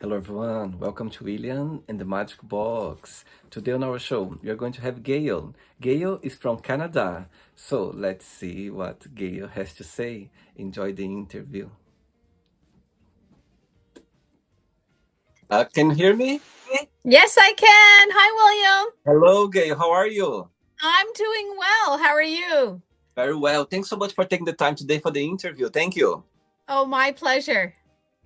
Hello, everyone. Welcome to William and the Magic Box. Today on our show, we are going to have Gail. Gail is from Canada. So let's see what Gail has to say. Enjoy the interview. Can you hear me? Yes, I can. Hi, William. Hello, Gail. How are you? I'm doing well. How are you? Very well. Thanks so much for taking the time today for the interview. Thank you. Oh, my pleasure.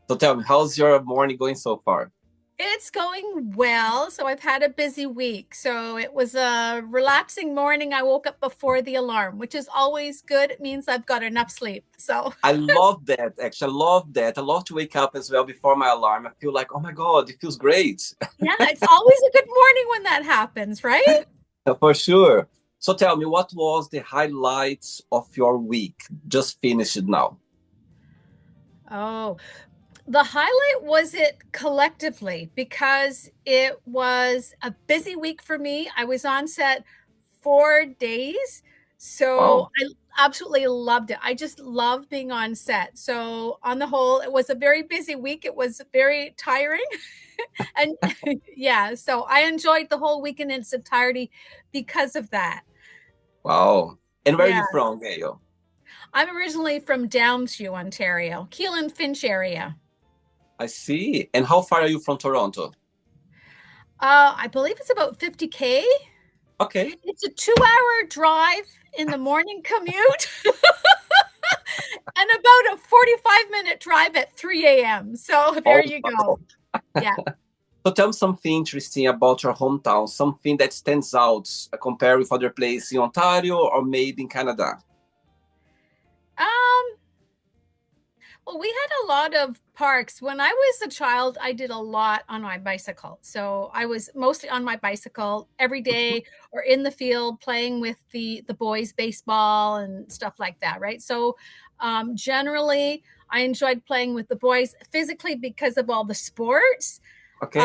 So tell me, how's your morning going so far? It's going well. So I've had a busy week. So it was a relaxing morning. I woke up before the alarm, which is always good. It means I've got enough sleep. So, I love that, actually. I love that. I love to wake up as well before my alarm. I feel like, oh my God, it feels great. yeah, it's always a good morning when that happens, right? For sure. So tell me, what was the highlights of your week? Just finished now. Oh, the highlight was it collectively because it was a busy week for me. I was on set 4 days. So Wow. I absolutely loved it. I just love being on set. So on the whole, it was a very busy week. It was very tiring. And yeah, so I enjoyed the whole week in its entirety because of that. Wow. And where are Yeah. you from, Gail? I'm originally from Downsview, Ontario, Keelan Finch area. I see. And how far are you from Toronto? I believe it's about 50K. Okay. It's a 2 hour drive in the morning commute and about a 45-minute drive at 3 a.m. So there Oh, you wow. go. Yeah. So tell me something interesting about your hometown, something that stands out compared with other places in Ontario or maybe in Canada. Um, well, we had a lot of parks. When I was a child, I did a lot on my bicycle. So I was mostly on my bicycle every Mhm. day or in the field playing with the boys baseball and stuff like that, right? So generally I enjoyed playing with the boys physically because of all the sports. Okay.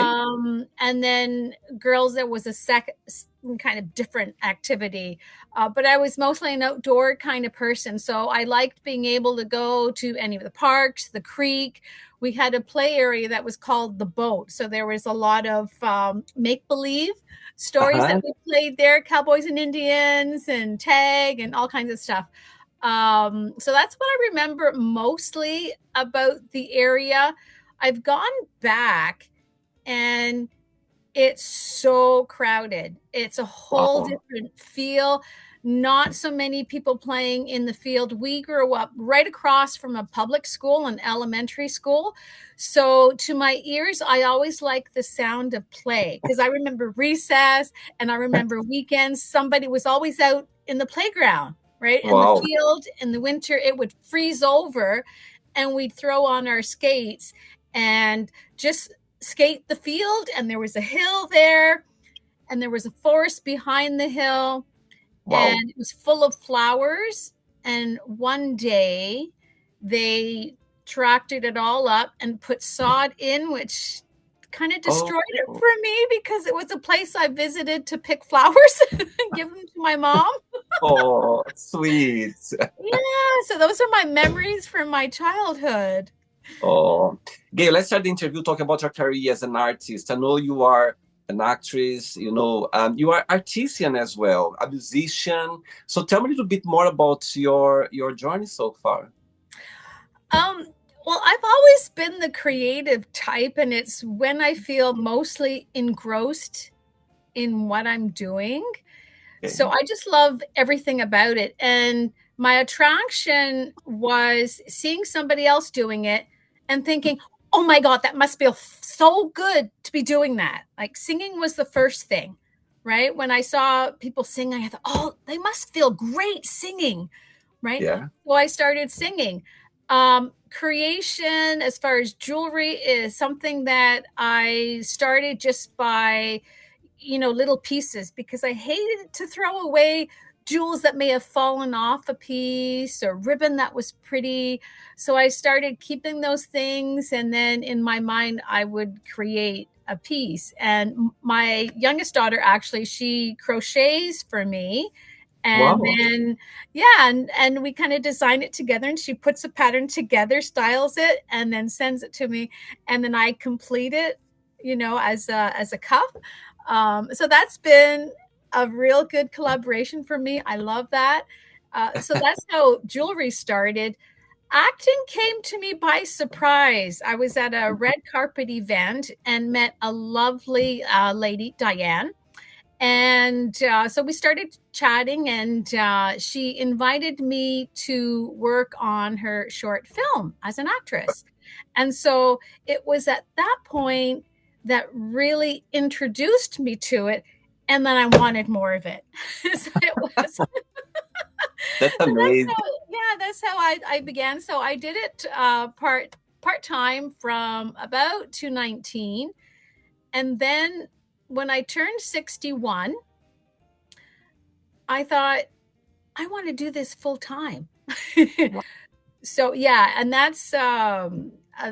And then girls, there was a second kind of different activity. But I was mostly an outdoor kind of person. So I liked being able to go to any of the parks, the creek. We had a play area that was called the boat. So there was a lot of make believe stories that Uh-huh. we played there, cowboys and Indians and tag and all kinds of stuff. So that's what I remember mostly about the area. I've gone back and it's so crowded. It's a whole Wow. different feel. Not so many people playing in the field. We grew up right across from a public school, an elementary school. So to my ears, I always like the sound of play because I remember recess and I remember weekends. Somebody was always out in the playground, right? In the Wow. field in the winter, it would freeze over and we'd throw on our skates and just skate the field. And there was a hill there and there was a forest behind the hill Wow. and it was full of flowers. And one day they tractored it all up and put sod in, which kind of Oh, destroyed it for me because it was a place I visited to pick flowers and give them to my mom. oh, sweet. Yeah, so those are my memories from my childhood. Oh, Gail, let's start the interview talking about your career as an artist. I know you are an actress, you are artisan as well, a musician. So tell me a little bit more about your journey so far. Um, well, I've always been the creative type, and it's when I feel mostly engrossed in what I'm doing. So Okay. I just love everything about it. And my attraction was seeing somebody else doing it and thinking, oh my God, that must feel so good to be doing that. Like singing was the first thing, right? When I saw people sing, I thought, oh, they must feel great singing, right? Yeah. So I started singing. Creation, as far as jewelry, is something that I started just by little pieces because I hated to throw away jewels that may have fallen off a piece or ribbon that was pretty. So I started keeping those things. And then in my mind, I would create a piece. And my youngest daughter, actually, she crochets for me. And Wow. then, yeah, and we kind of design it together, and she puts a pattern together, styles it, and then sends it to me, and then I complete it, as a cuff. So that's been a real good collaboration for me. I love that. So that's how jewelry started. Acting came to me by surprise. I was at a red carpet event and met a lovely lady, Diane, and so we started chatting, and she invited me to work on her short film as an actress. And so it was at that point that really introduced me to it. And then I wanted more of it. So it was, so That's that's amazing. how, yeah, that's how I began. So I did it part time from about 219. And then when I turned 61, I thought, I want to do this full time. Wow. So yeah, and that's a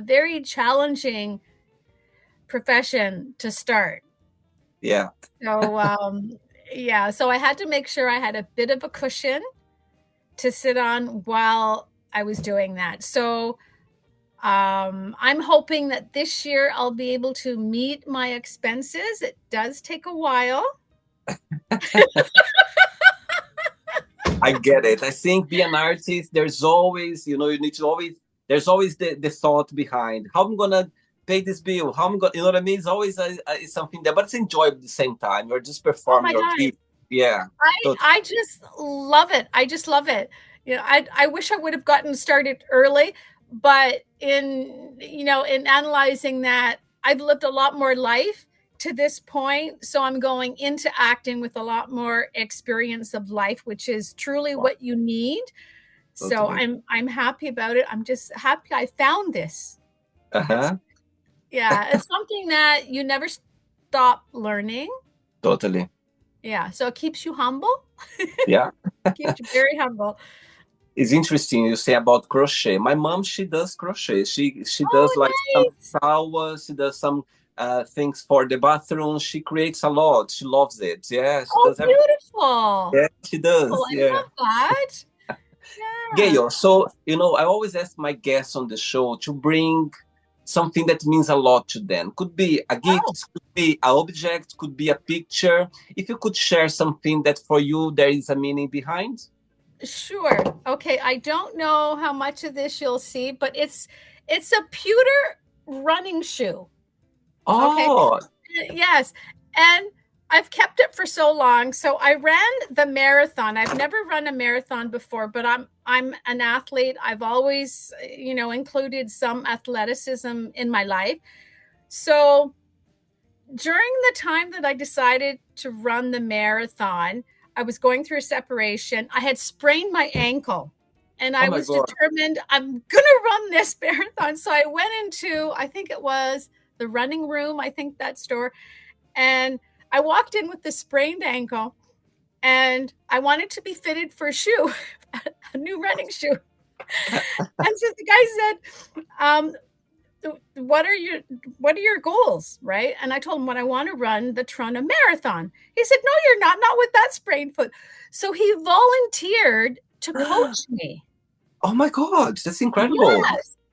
very challenging profession to start. Yeah. So yeah, so I had to make sure I had a bit of a cushion to sit on while I was doing that. So I'm hoping that this year I'll be able to meet my expenses. It does take a while. I get it. I think being an artist, there's always, you need to always, there's always the thought behind how I'm gonna pay this bill, how I'm gonna, you know what I mean? It's always it's something there, but it's enjoyable at the same time. You're just Oh performing my your God. gift. Yeah. I So I just love it. I just love it. I wish I would have gotten started early, but in analyzing that, I've lived a lot more life to this point, so I'm going into acting with a lot more experience of life, which is truly wow, what you need. So totally. I'm happy about it. I'm just happy I found this. It's Uh-huh. Yeah, it's something that you never stop learning. Totally. Yeah, so it keeps you humble. Yeah. Keeps you very humble. It's interesting you say about crochet. My mom, she does crochet. She does Oh, like some nice. towels, she does some things for the bathroom. She creates a lot. She loves it. Yeah, she Oh, does everything. beautiful. Yeah, she does. Oh, I Yeah. love that. Yeah. Gail, so I always ask my guests on the show to bring something that means a lot to them. Could be a Oh, gift, could be an object, could be a picture. If you could share something that for you there is a meaning behind. sure. Okay, I don't know how much of this you'll see, but it's a pewter running shoe. Okay. Oh, Yes. And I've kept it for so long. So I ran the marathon. I've never run a marathon before, but I'm an athlete. I've always, included some athleticism in my life. So during the time that I decided to run the marathon, I was going through a separation. I had sprained my ankle, and oh I my was God. determined I'm going to run this marathon. So I went into, I think it was the running room, I think that store, and I walked in with the sprained ankle, and I wanted to be fitted for a shoe, a new running shoe. And so the guy said, what are your goals, right? And I told him, what I want to run the Toronto Marathon. He said, no, you're not with that sprained foot. So he volunteered to coach me. Oh my God, that's incredible.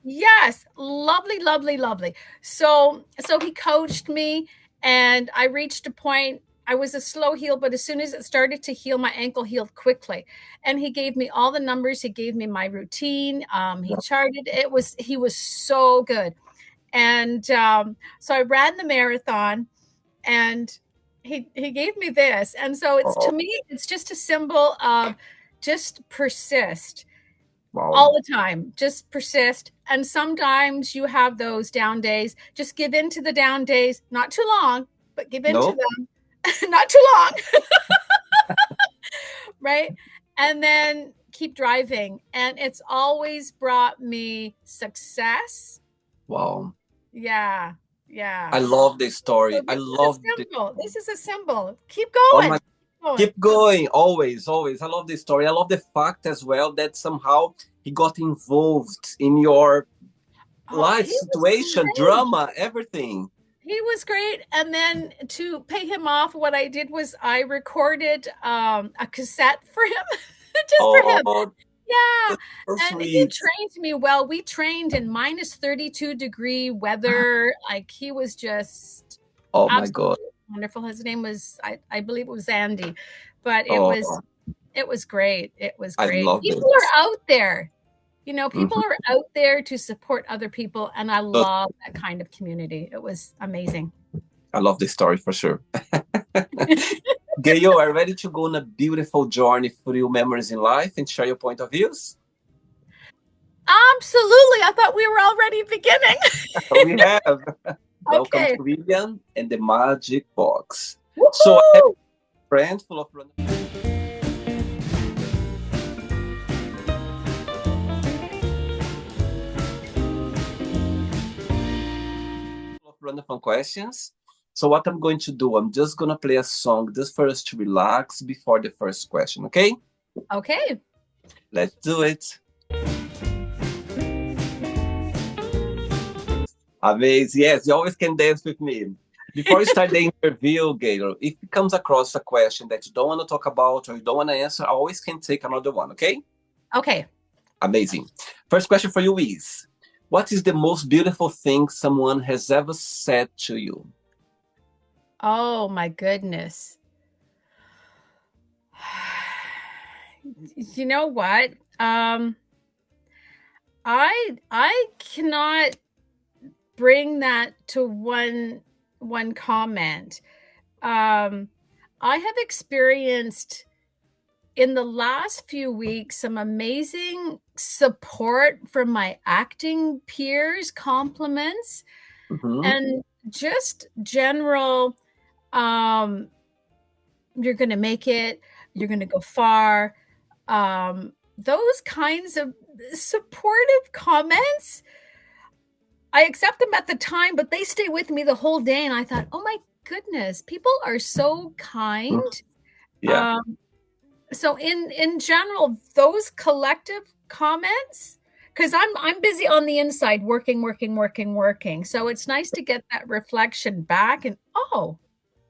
Yes, lovely, lovely, lovely. So he coached me, and I reached a point. I was a slow heel, but as soon as it started to heal, my ankle healed quickly. And he gave me all the numbers. He gave me my routine. He charted. He was so good. And so I ran the marathon, and he gave me this. And so it's, to Oh, me, it's just a symbol of just persist wow. all the time, just persist. And sometimes you have those down days. Just give in to the down days, not too long, but give in to No, them. Not too long, right? And then keep driving. And it's always brought me success. wow. Yeah, I yeah. love this So story. I this is a love this. symbol. This is a symbol. Keep Oh going. my, Keep going. keep going. Always, always. I love this story. I love the fact as well that somehow he got involved in your Oh, life he was situation, great. drama, everything. He was great. And then to pay him off, what I did was I recorded a cassette for him, just for him. Oh, Yeah. that's so And he sweet. trained me well. We trained in minus 32-degree weather. Like he was just Oh my God. absolutely wonderful. His name was, I believe it was Andy, but Oh, it was great. It was I great. love People it. are out there. People Mhm. are out there to support other people, and I So love that kind of community. It was amazing. I love this story for sure. Gayo, are you ready to go on a beautiful journey through memories in life and share your point of views? Absolutely. I thought we were already beginning. We have. Welcome Okay. to William and the Magic Box. So I have Woohoo! a friend full of random fun questions. So what I'm going to do, I'm just gonna play a song just for us to relax before the first question, okay? Okay. Let's do it. Amazing. Yes, you always can dance with me. Before you start the interview, Gail, if it comes across a question that you don't want to talk about or you don't want to answer, I always can take another one, okay? Okay. Amazing. First question for you is, what is the most beautiful thing someone has ever said to you? Oh my goodness. You know what? I cannot bring that to one comment. I have experienced in the last few weeks some amazing support from my acting peers, compliments, Mm-hmm. and just general you're going to make it, you're going to go far. Those kinds of supportive comments, I accept them at the time, but they stay with me the whole day. And I thought, oh my goodness, people are so kind. Yeah. Um, so in general, those collective comments, because I'm busy on the inside working, working, working, working. So it's nice to get that reflection back and oh,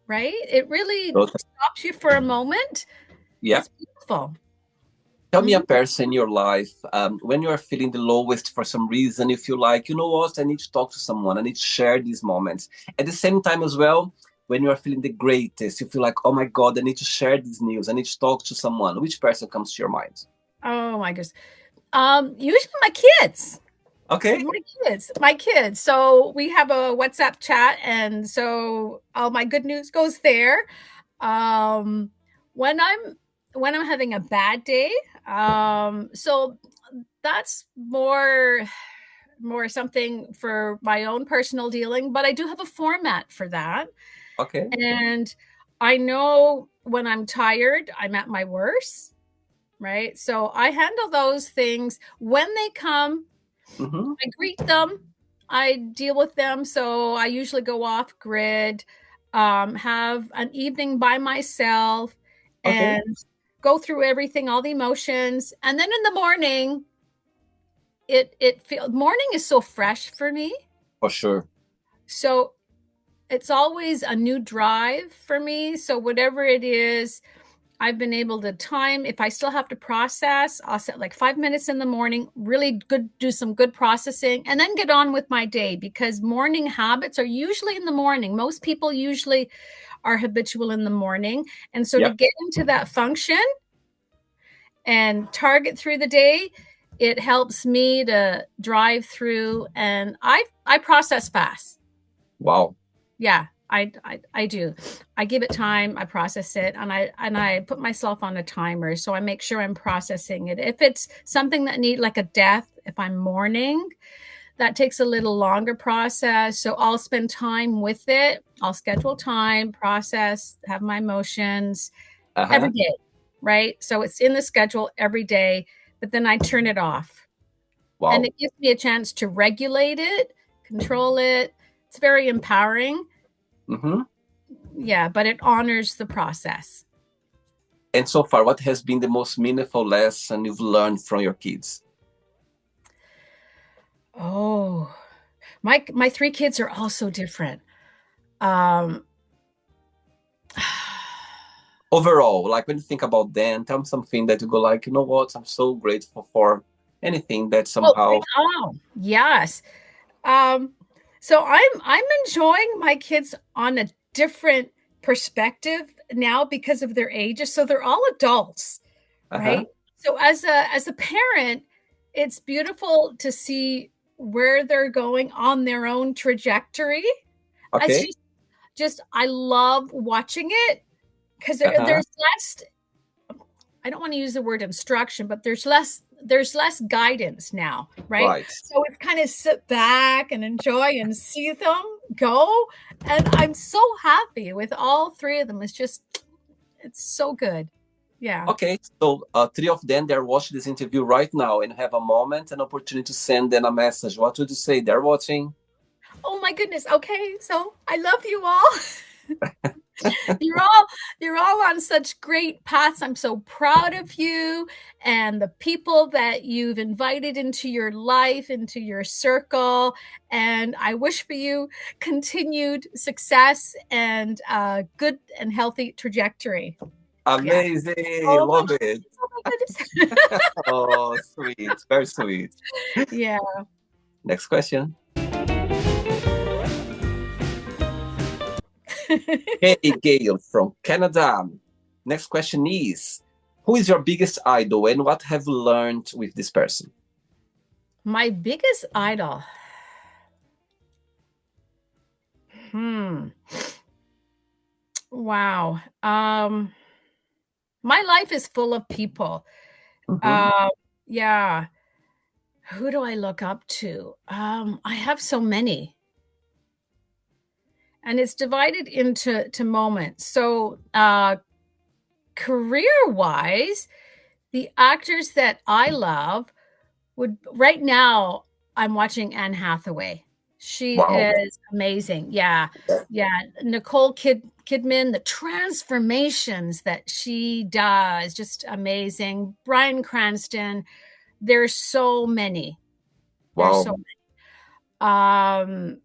right? It really Totally. stops you for a moment. Yeah. It's beautiful. Tell me a Mhm. person in your life when you are feeling the lowest for some reason, you feel like, you know what, I need to talk to someone, I need to share these moments. At the same time as well, when you are feeling the greatest, you feel like, oh my God, I need to share this news, I need to talk to someone. Which person comes to your mind? Oh my goodness. Usually my kids. Okay. My kids. So we have a WhatsApp chat, and so all my good news goes there. Um, when I'm having a bad day, so that's more something for my own personal dealing, but I do have a format for that. Okay. And I know when I'm tired, I'm at my worst, right? So I handle those things when they come. Mm-hmm. I greet them, I deal with them. So I usually go off grid, have an evening by myself, Okay. and go through everything, all the emotions. And then in the morning, morning is so fresh for me. For sure. So it's always a new drive for me. So whatever it is, I've been able to time. If I still have to process, I'll set like 5 minutes in the morning, really good, do some good processing, and then get on with my day because morning habits are usually in the morning. Most people usually are habitual in the morning. And so to Yep. get into that function and target through the day, it helps me to drive through, and I process fast. Wow. Yeah, I do. I give it time, I process it, and I put myself on a timer so I make sure I'm processing it. If it's something that need like a death, if I'm mourning, that takes a little longer process. So I'll spend time with it. I'll schedule time, process, have my emotions every Uh-huh. day, right? So it's in the schedule every day, but then I turn it off. And Wow. it gives me a chance to regulate it, control it. It's very empowering. Mm-hmm. Yeah, but it honors the process. And so far, what has been the most meaningful lesson you've learned from your kids? Oh, my three kids are all so different. Um, Overall, like when you think about them, tell me something that you go like, you know what, I'm so grateful for anything that somehow. yes. Um, so I'm enjoying my kids on a different perspective now because of their ages. So they're all adults, Uh-huh. right? So as a parent, it's beautiful to see where they're going on their own trajectory. It's Okay. just I love watching it because Uh-huh. there's less, I don't want to use the word instruction, but there's less guidance now, right? Right. So it's kind of sit back and enjoy and see them go. And I'm so happy with all three of them. It's so good. Yeah. Okay. So three of them, they're watching this interview right now and have a moment, an opportunity to send them a message. What would you say? They're watching. Oh my goodness. Okay. So I love you all. You're all you're all on such great paths. I'm so proud of you and the people that you've invited into your life, into your circle. And I wish for you continued success and good and healthy trajectory. Yeah. Amazing. Oh my Love it. goodness. Oh my goodness. Oh, sweet. Very sweet. Yeah. Next question. Hey, Gail from Canada. Next question is, who is your biggest idol and what have you learned with this person? My biggest idol. Hmm. Wow. My life is full of people. Mhm. Uh, yeah. Who do I look up to? I have so many, and it's divided into moments. So, career-wise, the actors that I love would right now. I'm watching Anne Hathaway. She Wow. is amazing. Yeah, yeah. Nicole Kidman, the transformations that she does, just amazing. Bryan Cranston. There's so many. There's so Wow.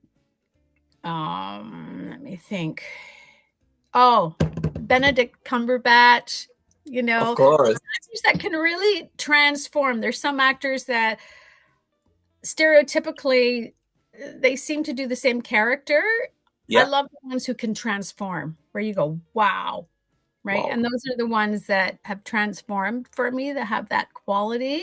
um let me think. Oh, Benedict Cumberbatch, Of course. actors that can really transform. There's some actors that stereotypically they seem to do the same character. I Yeah. love the ones who can transform, where you go, wow, right? Wow. And those are the ones that have transformed for me, that have that quality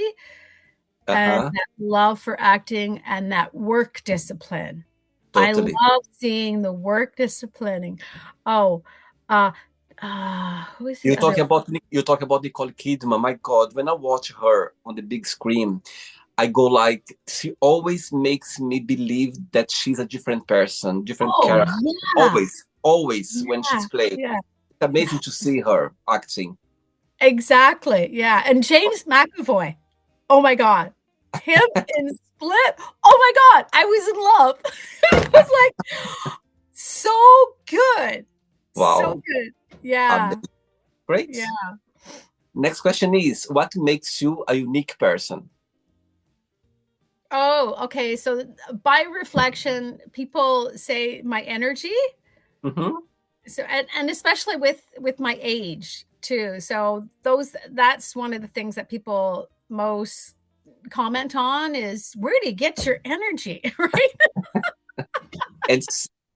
and Uh-huh. that love for acting and that work discipline. I Totally. love seeing the work disciplining. Oh, uh, who is the other? You talk about Nicole Kidman. My God, when I watch her on the big screen, I go like she always makes me believe that she's a different person, different Oh, character. yeah, Always when yeah, she's playing. yeah, It's amazing to see her acting. exactly. Yeah, and James McAvoy. Oh my God, him in Split. Oh my God, I was in love. I was like, so good, so Wow. good. Yeah, Amazing. Great. yeah. Next question is, what makes you a unique person? Oh, okay. So by reflection, people say my energy. Mm-hmm. So and especially with my age too. So that's one of the things that people most comment on is where do you get your energy, right? And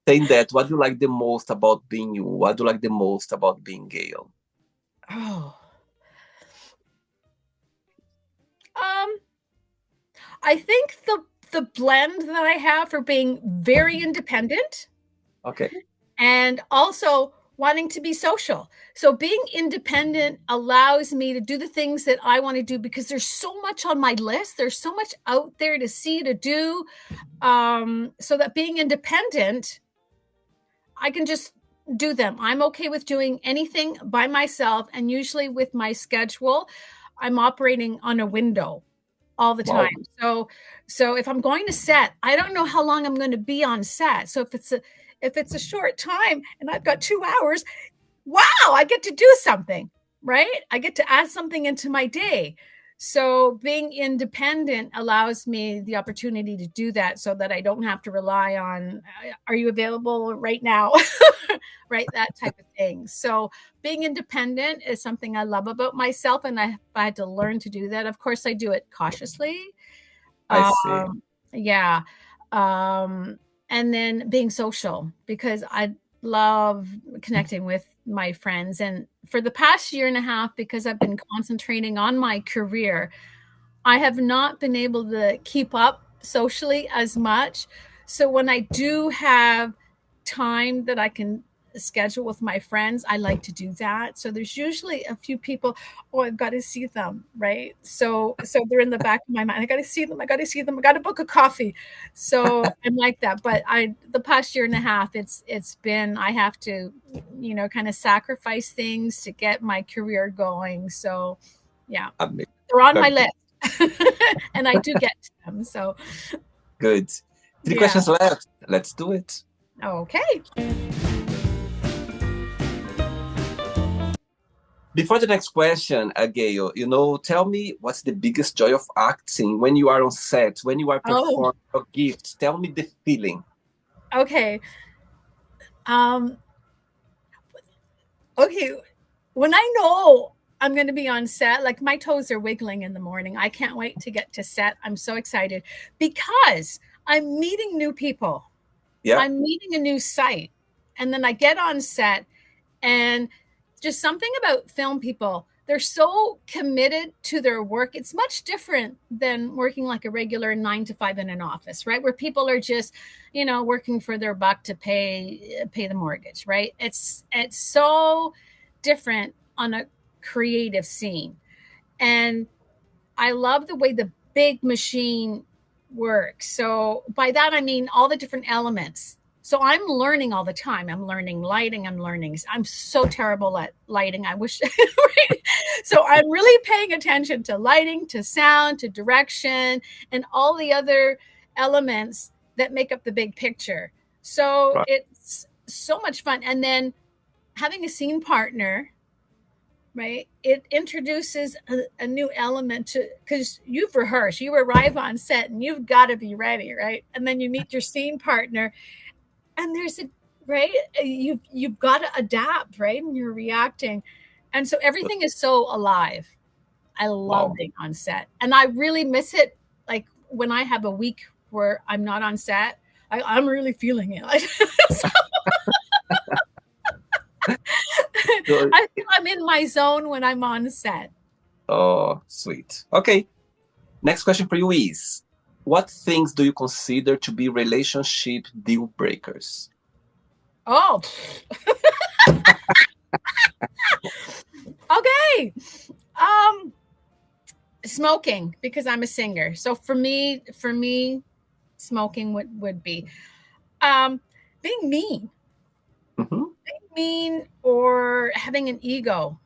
saying that, what do you like the most about being you? What do you like the most about being Gail? Oh. Um I think the blend that I have for being very independent Okay. and also wanting to be social. So being independent allows me to do the things that I want to do because there's so much on my list. There's so much out there to see, to do. So that being independent, I can just do them. I'm okay with doing anything by myself. And usually with my schedule, I'm operating on a window all the time. Wow. So if I'm going to set, I don't know how long I'm going to be on set. So if it's a short time and I've got 2 hours, wow, I get to do something, right? I get to add something into my day. So being independent allows me the opportunity to do that so that I don't have to rely on, are you available right now? Right? That type of thing. So being independent is something I love about myself. And I had to learn to do that. Of course, I do it cautiously. I see. Yeah. Um, and then being social because I love connecting with my friends. And for the past year and a half, because I've been concentrating on my career, I have not been able to keep up socially as much. So when I do have time that I can schedule with my friends, I like to do that. So there's usually a few people, oh, I've got to see them, right? So they're in the back of my mind. I got to see them. I got to see them. I got to book a coffee. So I'm like that. But the past year and a half, it's been, I have to, kind of sacrifice things to get my career going. So yeah, they're on my list. And I do get to them. So good. Three questions left. Let's do it. Okay. Before the next question, Gail, tell me what's the biggest joy of acting when you are on set, when you are performing your gift. Tell me the feeling. Okay. Okay. When I know I'm going to be on set, like my toes are wiggling in the morning. I can't wait to get to set. I'm so excited because I'm meeting new people. Yeah. I'm meeting a new site. And then I get on set and just something about film people. They're so committed to their work. It's much different than working like a regular 9 to 5 in an office, right? Where people are just, working for their buck to pay the mortgage, right? It's so different on a creative scene. And I love the way the big machine works. So by that I mean all the different elements. So I'm learning all the time. I'm learning lighting. I'm so terrible at lighting. I wish. Right? So I'm really paying attention to lighting, to sound, to direction, and all the other elements that make up the big picture. So it's so much fun. And then having a scene partner, right, it introduces a new element to, because you've rehearsed, you arrive on set and you've got to be ready, right? And then you meet your scene partner and there's a, right, you've got to adapt, right? And you're reacting, and so everything is so alive. I love being on set, and I really miss it. Like when I have a week where I'm not on set, I'm really feeling it. Like, so, I feel I'm in my zone when I'm on set. Oh, sweet. Okay. Next question for you is, what things do you consider to be relationship deal breakers? Oh. Okay. Smoking, because I'm a singer. So for me, smoking would be being mean. Mm-hmm. Being mean or having an ego.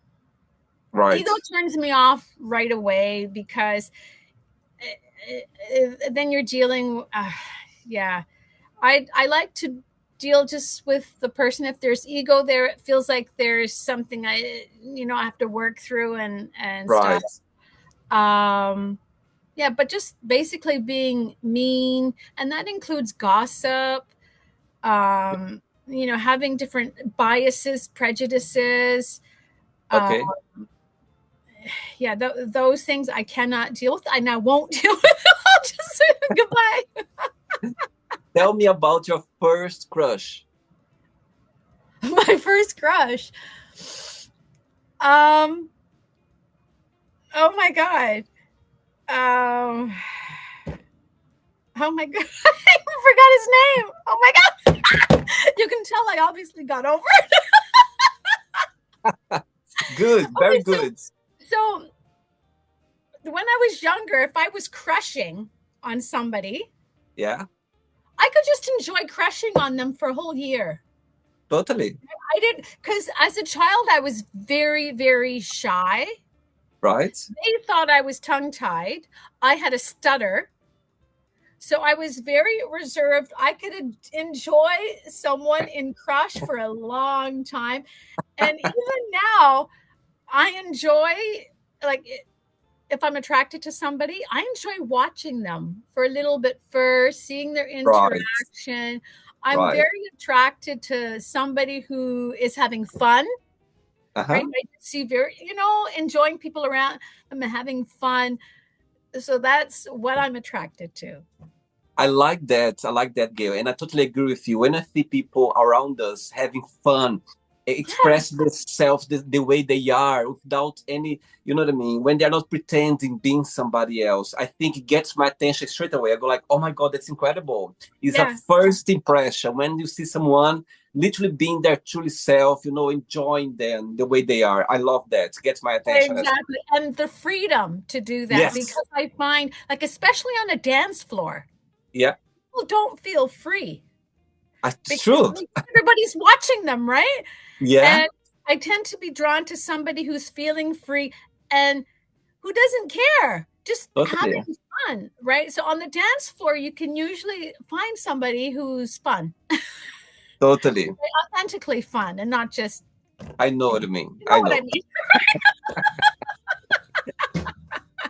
Right. Ego turns me off right away because then you're dealing. Yeah, I like to deal just with the person. If there's ego there, it feels like there's something I have to work through and right. stuff. Yeah, but just basically being mean, and that includes gossip. Having different biases, prejudices. Okay. Yeah, those things I cannot deal with, and I won't deal with. I'll just say goodbye. Tell me about your first crush. My first crush. Oh my God. Oh my God. I forgot his name. Oh my God. You can tell I obviously got over it. Good. Very good. So when I was younger, if I was crushing on somebody, yeah, I could just enjoy crushing on them for a whole year. Totally. I did, because as a child, I was very, very shy. Right. They thought I was tongue-tied. I had a stutter. So I was very reserved. I could enjoy someone in crush for a long time. And even now, I enjoy, like, if I'm attracted to somebody, I enjoy watching them for a little bit first, seeing their Right. interaction. I'm Right. very attracted to somebody who is having fun, right? Uh-huh. I see very, enjoying people around them and having fun. So that's what I'm attracted to. I like that. I like that, Gail. And I totally agree with you. When I see people around us having fun, Yeah, express themselves the way they are without any, you know what I mean? When they're not pretending being somebody else, I think it gets my attention straight away. I go like, oh my God, that's incredible. It's a yeah, first impression when you see someone literally being their truly self, enjoying them the way they are. I love that. It gets my attention as well. exactly. And the freedom to do that, Yes. because I find, like, especially on a dance floor, Yeah. people don't feel free It's because true. everybody's watching them, right? Yeah. And I tend to be drawn to somebody who's feeling free and who doesn't care, just Totally. having fun, right? So on the dance floor, you can usually find somebody who's fun, Totally. authentically fun, and not just, I know what you mean. you know I what I know. mean?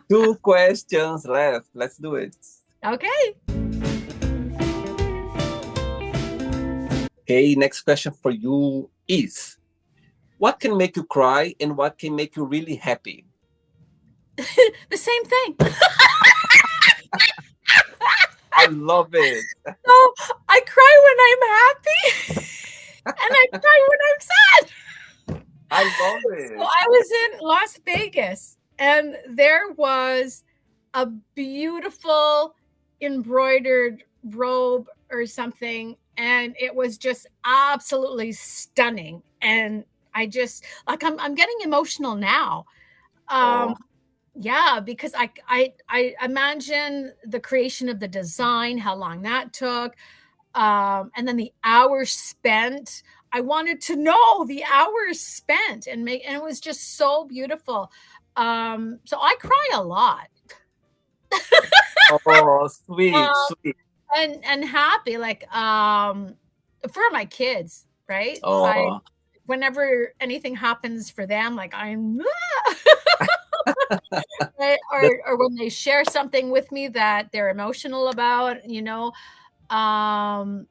Two questions left. Let's do it. Okay. Okay, next question for you is what can make you cry and what can make you really happy? The same thing. I love it. So I cry when I'm happy and I cry when I'm sad. I love So it. I was in Las Vegas and there was a beautiful embroidered robe or something, and it was just absolutely stunning. And I just, like, I'm getting emotional now. Oh, Um yeah, because I imagine the creation of the design, how long that took, and then the hours spent. I wanted to know the hours spent and it was just so beautiful. So I cry a lot. oh, sweet, Uh, sweet. and happy, like, for my kids, right? I Oh, Whenever anything happens for them, like, I'm that, or when they share something with me that they're emotional about, um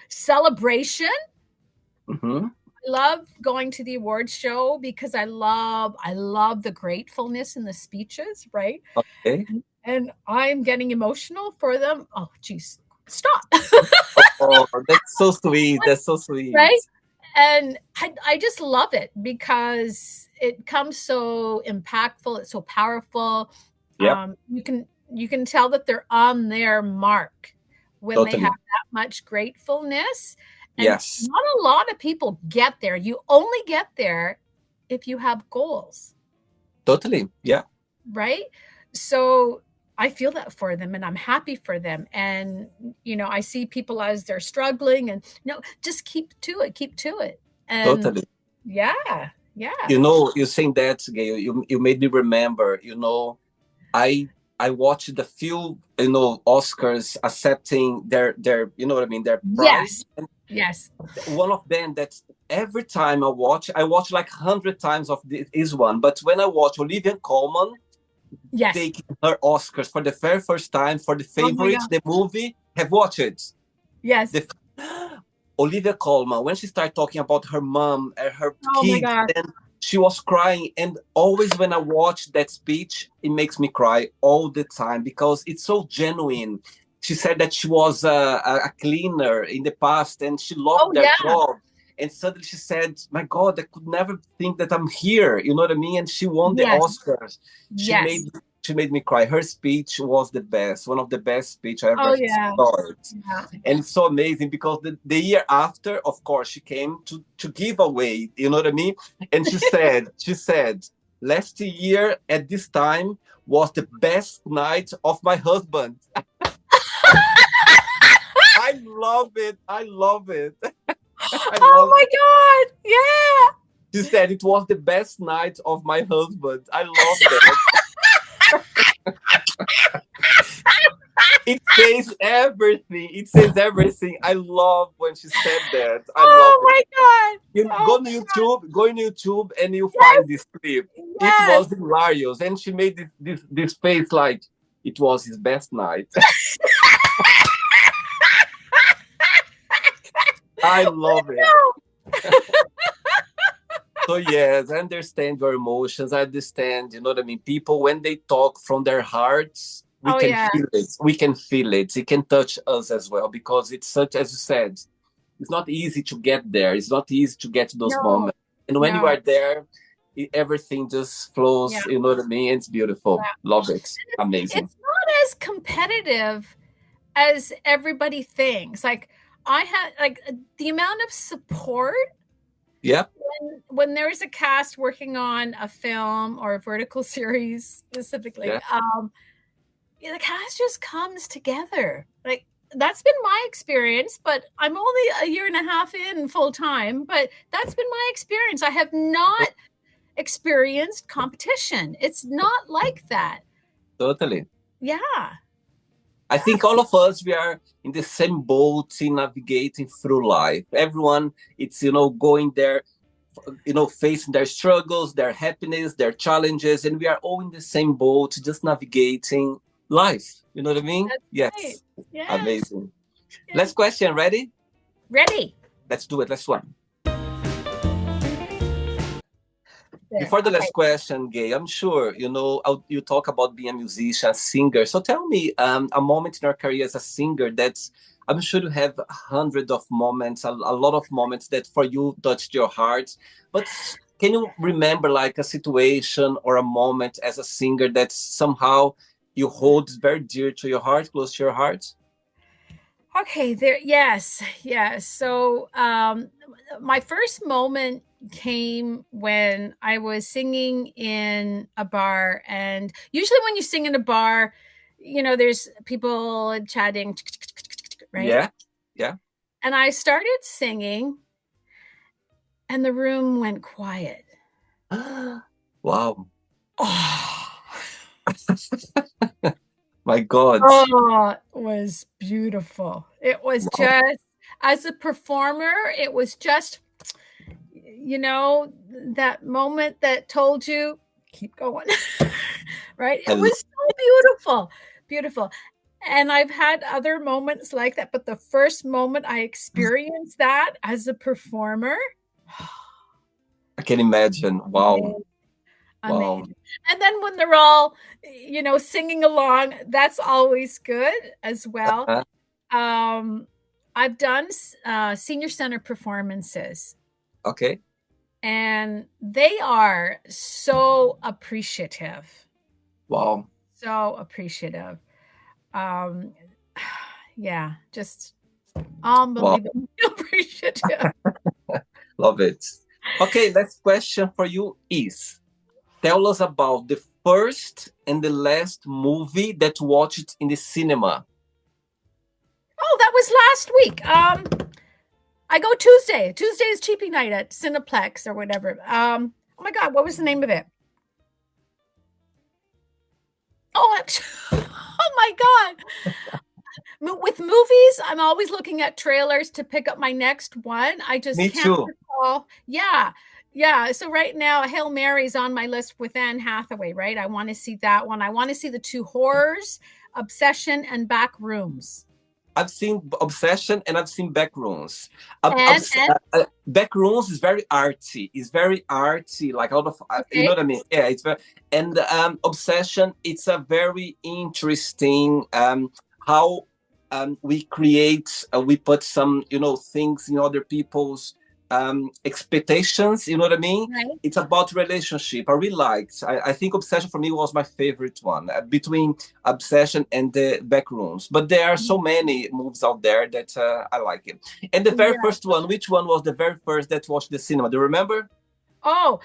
celebration. mhm. I love going to the awards show because I love the gratefulness in the speeches, right? Okay. And I'm getting emotional for them. Oh, geez, stop. Oh, that's so sweet. That's so sweet. Right? And I just love it because it comes so impactful. It's so powerful. Yep, You can tell that they're on their mark when they have totally. that much gratefulness. And Yes, not a lot of people get there. You only get there if you have goals, totally. Yeah, right? So I feel that for them and I'm happy for them. And, I see people as they're struggling and, just keep to it. And totally. yeah, yeah. You're saying that, Gail. You made me remember. I I watched the few Oscars accepting their what I mean, their prize. Yes, yes, One of them that every time I watch like 100 times of this one. But when I watch Olivia Colman yes. taking her Oscars for the very first time for the Oh my favorite, God. the movie, have watched it. Yes. The Olivia Colman, when she started talking about her mom and her Oh my kids, God. and she was crying. And always when I watch that speech, it makes me cry all the time because it's so genuine. She said that she was a cleaner in the past and she Oh loved that yeah. job. And suddenly she said, my God, I could never think that I'm here. You know what I mean? And she won the Yes. Oscars. She Yes. made she made me cry. Her speech was the best, one of the best speech I Oh ever yeah. saw it. Yeah. And it's so amazing because the year after, of course, she came to give away, you know what I mean? And she said, last year at this time was the best night of my husband. I love it. I love it. I Oh love my it. God. Yeah. She said it was the best night of my husband. I love that. It says everything. It says everything. I love when she said that. I love Oh it. my God. You Oh go on YouTube, and you yes, find this clip. It yes. was hilarious, and she made this face like it was his best night. I love it. So yes, I understand your emotions. I understand, you know what I mean? People, when they talk from their hearts, we Oh can yeah. feel it. We can feel it. It can touch us as well because it's such, as you said, it's not easy to get there. It's not easy to get to those No, moments. And when you no. are there, everything just Yeah, flows. You know what I mean? It's beautiful. yeah. Love it. Amazing. It's not as competitive as everybody thinks. Like I had like the amount of support Yeah. when there's a cast working on a film or a vertical series specifically, Yeah. the cast just comes together. Like that's been my experience, but I'm only a year and a half in full time, but that's been my experience. I have not experienced competition. It's not like that. Totally. Yeah. I think all of us, we are in the same boat in navigating through life. Everyone, it's, going there, facing their struggles, their happiness, their challenges, and we are all in the same boat, just navigating life. You know what I mean? That's right. Yes. Yes. Amazing. Last Yes. question. Ready? Ready. Let's do it. Last one. There. Before the Okay. last question, Gay, I'm sure you talk about being a musician, a singer. So tell me, a moment in your career as a singer that's, I'm sure you have hundreds of moments, a lot of moments that for you touched your heart. But can you remember like a situation or a moment as a singer that somehow you hold very dear to your heart, close to your heart? Okay, there, yes, yes. So, my first moment came when I was singing in a bar, and usually when you sing in a bar, there's people chatting, right? Yeah, yeah. And I started singing, and the room went quiet. Wow. Oh, My God. oh, it was beautiful. It was Wow. just, as a performer, it was just that moment that told you keep going. Right, I it was so beautiful, beautiful. And I've had other moments like that, but the first moment I experienced that as a performer, I can imagine. Wow. amazing, Wow. amazing. And then when they're all singing along, that's always good as well. Uh, um I've done senior center performances, okay. and they are so appreciative, Wow. so appreciative. um yeah, just Wow. unbelievably appreciative. Love it. Okay, next question for you is, tell us about the first and the last movie that you watched in the cinema. Oh, that was last week. I go Tuesday is cheapy night at Cineplex or whatever. Oh my god, what was the name of it? Oh, oh my god. With movies, I'm always looking at trailers to pick up my next one. I just Me can't too. recall. Yeah. Yeah. So right now, Hail Mary's on my list with Anne Hathaway, right? I want to see that one. I want to see the two horrors, Obsession and Back Rooms. I've seen Obsession and I've seen Backrooms. And Backrooms is very artsy. It's very artsy, like a lot of, you know okay. what I mean? Yeah, it's very. And Obsession, it's a very interesting how we create, we put some, things in other people's expectations. You know what I mean? Right. It's about relationship. I really liked. I think Obsession for me was my favorite one between Obsession and the Backrooms. But there are so many movies out there that I like it. And the very Yeah. first one, which one was the very first that watched the cinema? Do you remember? Oh,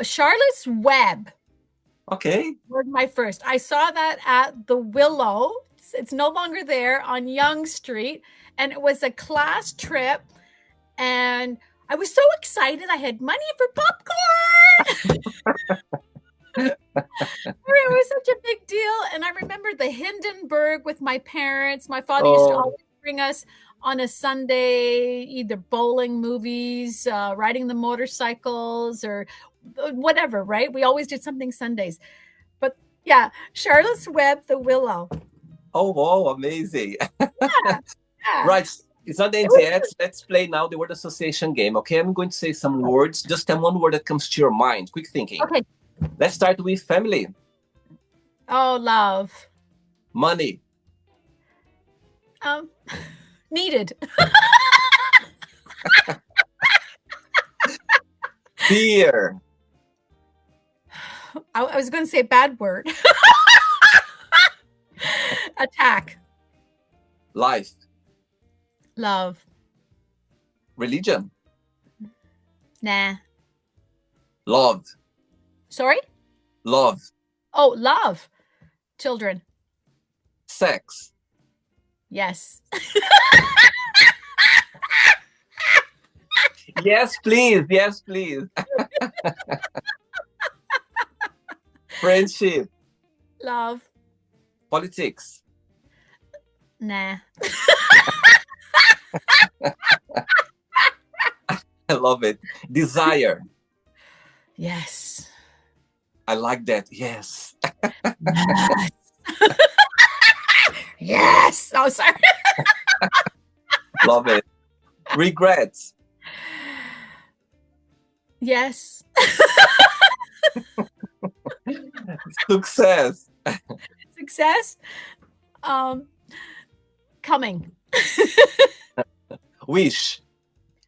Charlotte's Web Okay. was my first. I saw that at the Willow. It's no longer there on Yonge Street, and it was a class trip, and I was so excited. I had money for popcorn. It was such a big deal. And I remember the Hindenburg with my parents. My father used to Oh, always bring us on a Sunday, either bowling, movies, riding the motorcycles, or whatever, right? We always did something Sundays. But yeah, Charlotte's Web, The Willow. oh, wow, amazing. Yeah, yeah. Right. It's not the It end was yet. Let's play now the word association game. Okay, I'm going to say some words. Just tell one word that comes to your mind. Quick thinking. okay. Let's start with family, Oh, love. money, Um, needed. fear, I was going to say a bad word. Attack. life, Love. religion, Nah. love, Sorry? love, Oh, love. Children. sex, Yes. yes, please, yes, please, friendship, Love. politics, Nah. I love it, desire, Yes. I like that, yes, Yes. Yes. Oh, sorry. love it, regrets, Yes. success, Success. Coming. wish,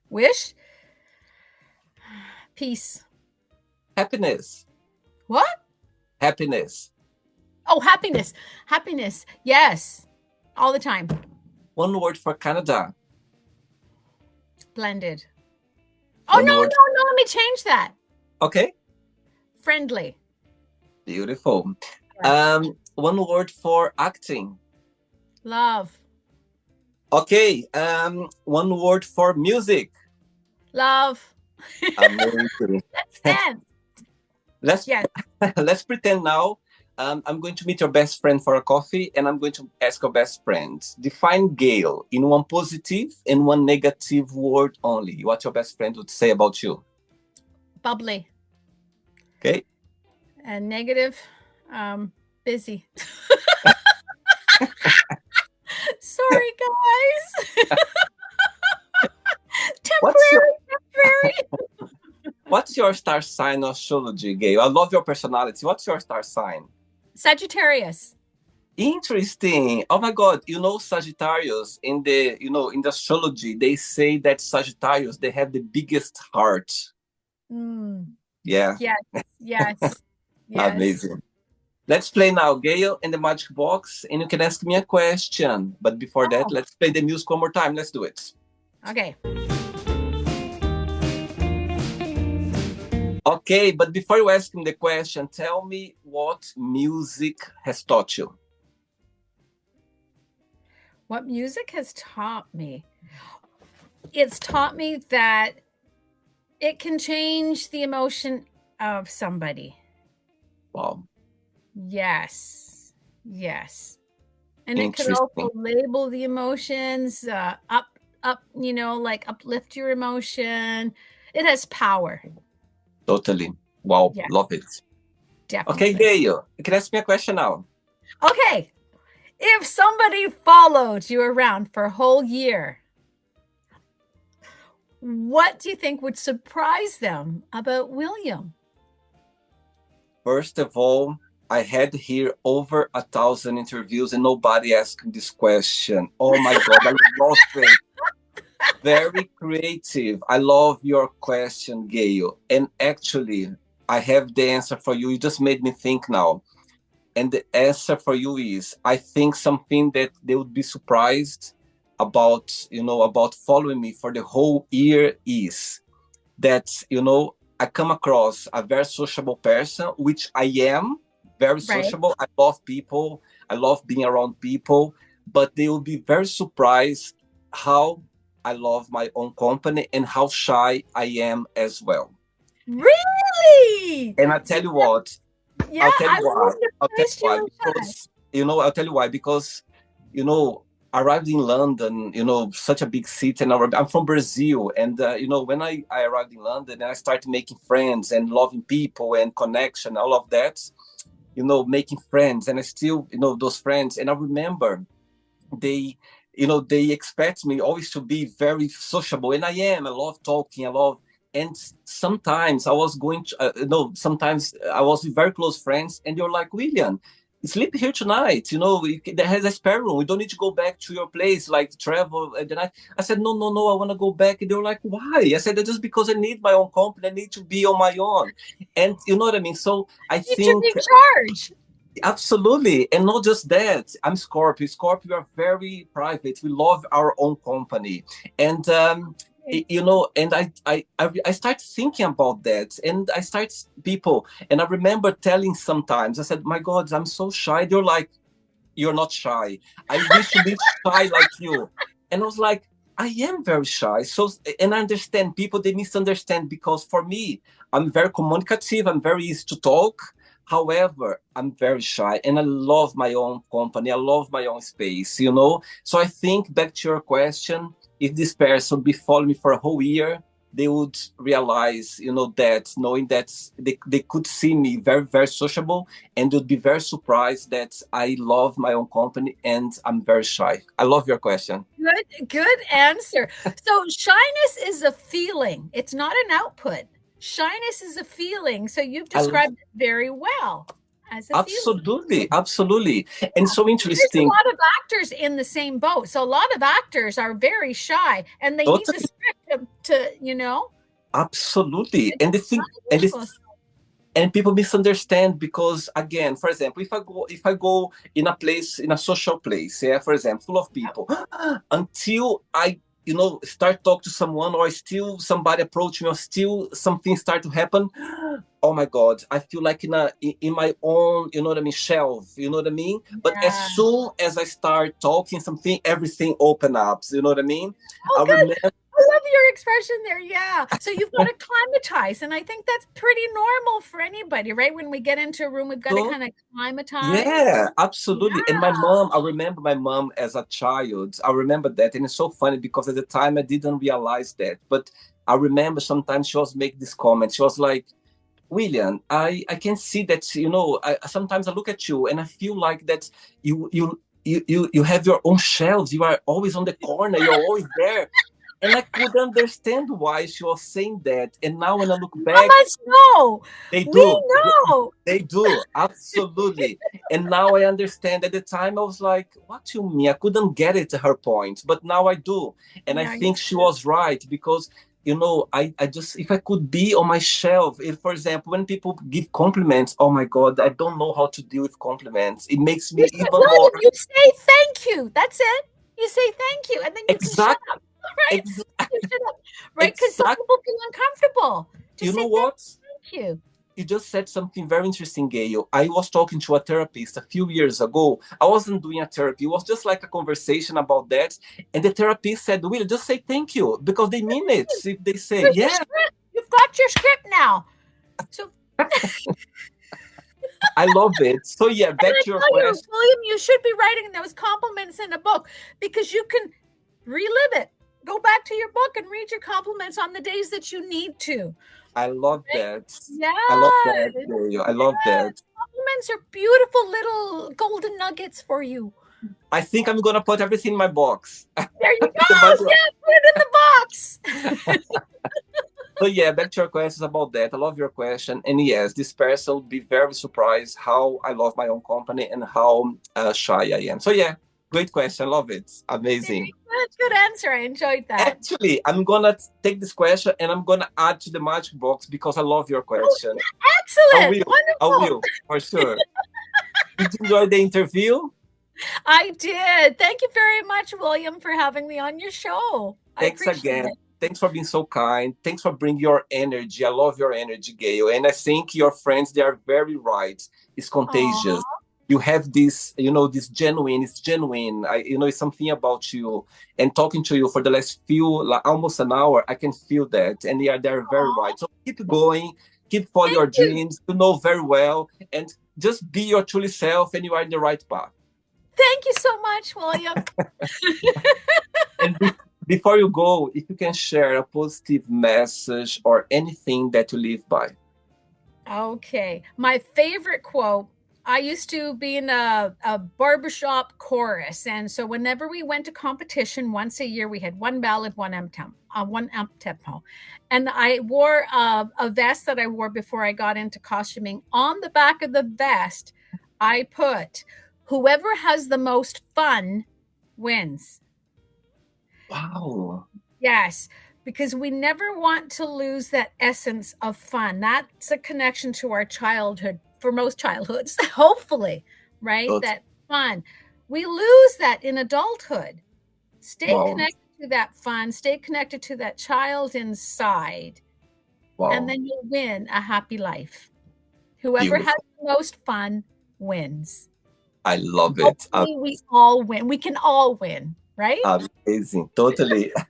Wish. Peace. happiness, What? happiness, Oh, happiness. Happiness. Yes. All the time. one word for Canada, Blended. Oh, one no, word, no, no. Let me change that. okay, Friendly. beautiful, Yeah. one word for acting, Love. okay, one word for music, Love. amazing. Let's dance. let's Yes. let's pretend now I'm going to meet your best friend for a coffee, and I'm going to ask your best friend, define Gail in one positive and one negative word only. What your best friend would say about you. Bubbly. Okay. And negative. Busy. Sorry, guys. what's your Temporary. what's your star sign astrology, Gail? I love your personality. What's your star sign? Sagittarius. Interesting. Oh my God. Sagittarius in the astrology, they say that Sagittarius, they have the biggest heart. Yeah. Yes. Yes. Yes. Amazing. Let's play now, Gail, in the magic box, and you can ask me a question. But before that, let's play the music one more time. Let's do it. Okay. Okay, but before you ask me the question, tell me what music has taught you. What music has taught me? It's taught me that it can change the emotion of somebody. Wow. Yes. Yes. And it can also label the emotions, up, like uplift your emotion. It has power. Totally. Wow. Yes. Love it. Definitely. Okay, Gail, you can ask me a question now. Okay. If somebody followed you around for a whole year, what do you think would surprise them about William? First of all, I had here over 1,000 interviews and nobody asked this question. Oh my God, I love it. Very creative. I love your question, Gail. And actually, I have the answer for you. You just made me think now. And the answer for you is, I think something that they would be surprised about following me for the whole year is that, I come across a very sociable person, which I am, very sociable. Right. I love people. I love being around people, but they will be very surprised how I love my own company and how shy I am as well. Really? And I tell you what, Yeah, I'll tell I you why. wouldn't have I'll tell you placed you why. in shy. Because, I'll tell you why. Because, you know, arrived in London, such a big city, and I'm from Brazil. And, when I arrived in London and I started making friends and loving people and connection, all of that, making friends. And I still, those friends. And I remember they they expect me always to be very sociable, and I love talking, I love. And sometimes I was going to sometimes I was with very close friends, and they're like, William, sleep here tonight, there has a spare room, we don't need to go back to your place, like travel. And then I said, no, no, no, I want to go back. And they were like, why? I said, just because I need my own company, I need to be on my own. And you know what I mean. So I You took think in charge. absolutely. And not just that. I'm Scorpio. Scorpio, we are very private. We love our own company. And, and I start thinking about that. And I start people. And I remember telling sometimes, I said, my God, I'm so shy. They're like, you're not shy. I wish to be shy like you. And I was like, I am very shy. So, and I understand people, they misunderstand, because for me, I'm very communicative. I'm very easy to talk. However, I'm very shy and I love my own company. I love my own space. So I think, back to your question, if this person be following me for a whole year, they would realize, that knowing that they could see me very, very sociable, and would be very surprised that I love my own company and I'm very shy. I love your question. Good answer. So shyness is a feeling. It's not an output. Shyness is a feeling. So you've I described it very well as a feeling. Absolutely, absolutely. And Yeah. so There's a interesting. lot of actors in the same boat. So a lot of actors are very shy and they need the Totally, script to absolutely. it's And the thing, not and usual. this, and people misunderstand, because, again, for example, if I go in a place, in a social place, yeah, for example, full of people, until I start talk to someone, or still somebody approach me, or still something start to happen, oh my God, I feel like in my own, you know what I mean, shelf, you know what I mean. But as Yeah. soon as I start talking something, everything open up, you know what I mean. Oh, I good. remember. I love your expression there. Yeah. So you've got to climatize. And I think that's pretty normal for anybody, right? When we get into a room, we've got to kind of climatize. Yeah, Yeah. absolutely. And my mom, I remember my mom as a child. I remember that. And it's so funny, because at the time I didn't realize that. But I remember sometimes she was making this comment. She was like, William, I can see that, sometimes I look at you and I feel like that you have your own shelves. You are always on the corner. You're always there. And I could understand why she was saying that. And now when I look back, Mamas know. they We do. know. They do, absolutely. And now I understand. At the time, I was like, what you mean? I couldn't get it, her point. But now I do. And I Yeah, you think she was right, because, I just, if I could be on my shelf, if, for example, when people give compliments, oh my God, I don't know how to deal with compliments. It makes me say, even more. William, you say thank you. That's it. You say thank you. And then you can shut Exact, up. Right? ex- You shut up. Right? Because some exact. people feel uncomfortable. You Just know say what? thank you. You just said something very interesting, Gail. I was talking to a therapist a few years ago. I wasn't doing a therapy. It was just like a conversation about that. And the therapist said, Will, just say thank you, because they mean it. If they say, Here's your yeah, script. You've got your script now. So I love it. So, yeah, and back I to your tell you, question. William, you should be writing those compliments in a book because you can relive it. Go back to your book and read your compliments on the days that you need to. I love Right? that. Yes. I love that, Gail. I love Yes. that. Compliments are beautiful little golden nuggets for you. I think I'm going to put everything in my box. There you The go. budget. Yeah, put it in the box. So, yeah, back to your questions about that. I love your question. And yes, this person would be very surprised how I love my own company and how shy I am. So, yeah, great question. Love it. Amazing. Good answer. I enjoyed that. Actually, I'm gonna take this question and I'm gonna add to the magic box, because I love your Oh, question. I excellent. will. I Wonderful. will, for sure. Did you enjoy the interview? I did. Thank you very much, William, for having me on your show. I Thanks appreciate again. it. Thanks for being so kind. Thanks for bringing your energy. I love your energy, Gail. And I think your friends, they are very right. It's contagious. Aw. You have this, this genuine, it's genuine. It's something about you. And talking to you for the last few, like almost an hour, I can feel that. And they're very right. So keep going. Keep following your Thank you. dreams. You know very well. And just be your truly self, and you are in the right path. Thank you so much, William. And before you go, if you can share a positive message or anything that you live by. Okay. My favorite quote, I used to be in a barbershop chorus. And so whenever we went to competition once a year, we had one ballad, one up tempo. And I wore a vest that I wore before I got into costuming. On the back of the vest, I put, whoever has the most fun wins. Wow. Yes, because we never want to lose that essence of fun. That's a connection to our childhood for most childhoods, hopefully, right? But, That fun. We lose that in adulthood. Stay wow. connected to that fun, stay connected to that child inside, and Wow. then you'll win a happy life. Whoever has Beautiful. the most fun wins. I love it. Hopefully, we all win. We can all win, right? Amazing. Totally. All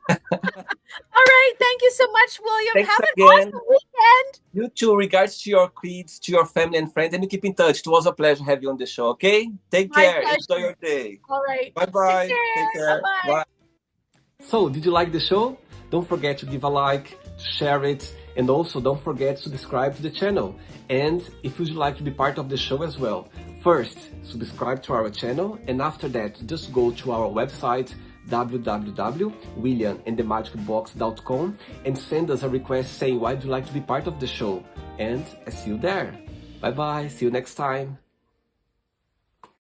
right. Thank you so much, William. Thanks Have an again. awesome weekend. You too. Regards to your kids, to your family and friends, and you keep in touch. It was a pleasure having you on the show. Okay? Take My care. pleasure. Enjoy your day. All right. Bye-bye. Take Take care. Bye-bye. Bye. So, did you like the show? Don't forget to give a like, share it, and also don't forget to subscribe to the channel. And if you'd like to be part of the show as well, first, subscribe to our channel, and after that, just go to our website, www.williamandthemagicbox.com, and send us a request saying why do you like to be part of the show. And I see you there. Bye-bye. See you next time.